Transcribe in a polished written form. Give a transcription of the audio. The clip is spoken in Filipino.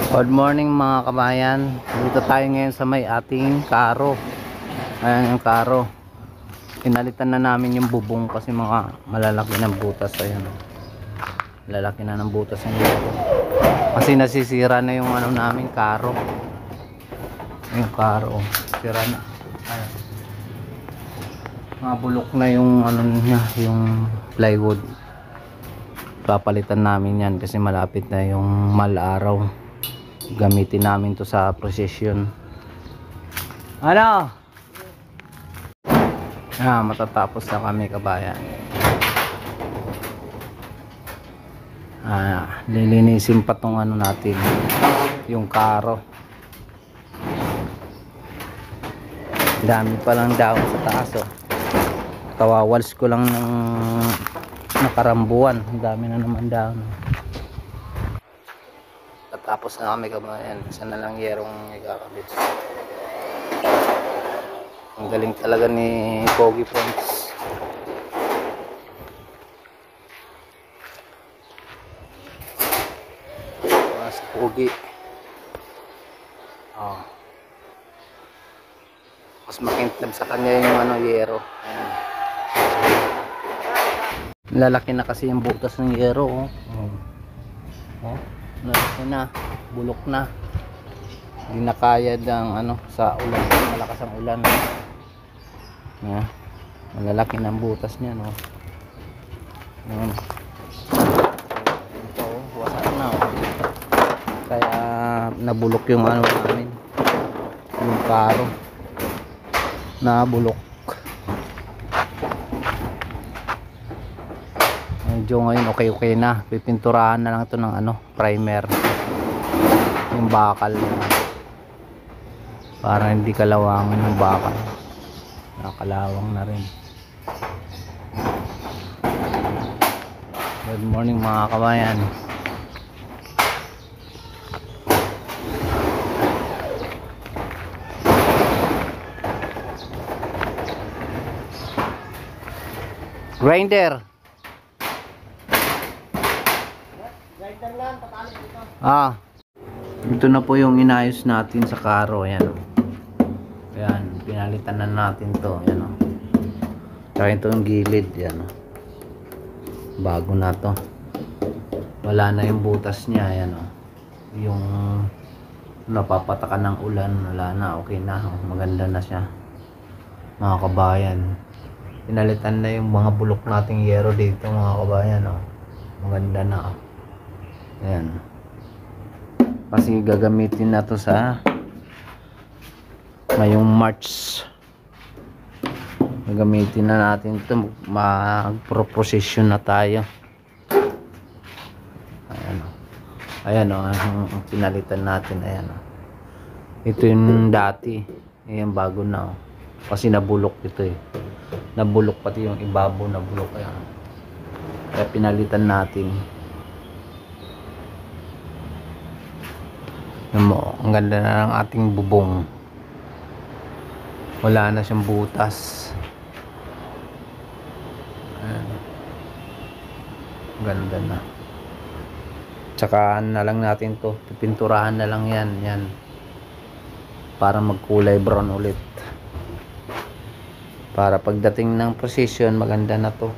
Good morning mga kabayan. Dito tayo ngayon sa may ating karo. Ayan yung karo. Pinalitan na namin yung bubong kasi mga malalaki ng butas. Ayan. Malalaki na ng butas yung yero. Kasi nasisira na yung ano namin karo. Yung karo. Sira na. Ayan. Mabulok na yung ano niya, yung plywood. Papalitan namin yan kasi malapit na yung mal-araw. Gamitin namin to sa procession. Ano? Matatapos na kami kabayan. Lilinisin pa tong ano natin, yung karo. Dami pa lang daon sa taas oh. Kawawals ko lang ng nakarambuan. Dami na naman daon. Tapos na kami kabayan. Isa na lang yerong ikakabit. Ang galing talaga ni Pogi Friends. Mas Pogi. Mas makintab sa kanya yung ano yero. Ayan. Lalaki na kasi yung butas ng yero. Lalaki na, bulok na. Hindi na kaya ng ano sa ulan, malakas ang ulan. Malalaki ng butas niya, no. Ito, wasak na. Kaya nabulok yung ano namin, yung karo. Nabulok. Medyo ngayon okay na. Pipinturahan na lang ito ng ano, primer. Yung bakal para hindi kalawangan yung bakal. Nakalawang na rin. Good morning mga kabayan. Grinder. Ito na po yung inayos natin sa karo. Ayan. Ayan, pinalitan na natin to. Ayan o. Tsaka ito yung gilid. Ayan o. Bago na to. Wala na yung butas niya. Ayan o. Yung napapatakan ng ulan. Wala na. Okay na. Maganda na siya. Mga kabayan. Pinalitan na yung mga bulok nating yero dito mga kabayan o. Maganda na o. Ayan. Kasi gagamitin na to sa ngayong March. Gagamitin na natin ito. Mag-proposition na tayo. Ayan o. Ayan o. Ang pinalitan natin. Ayan o. Ito yung dati. Ayan bago na o. Kasi nabulok ito eh. Nabulok pati yung ibabaw. Nabulok. Ayan. Kaya pinalitan natin. Ang ganda na ng ating bubong. Wala na siyang butas. Ayan. Ganda na. Tsaka na lang natin to. Pipinturahan na lang yan. Yan. Para magkulay brown ulit. Para pagdating ng procession maganda na to.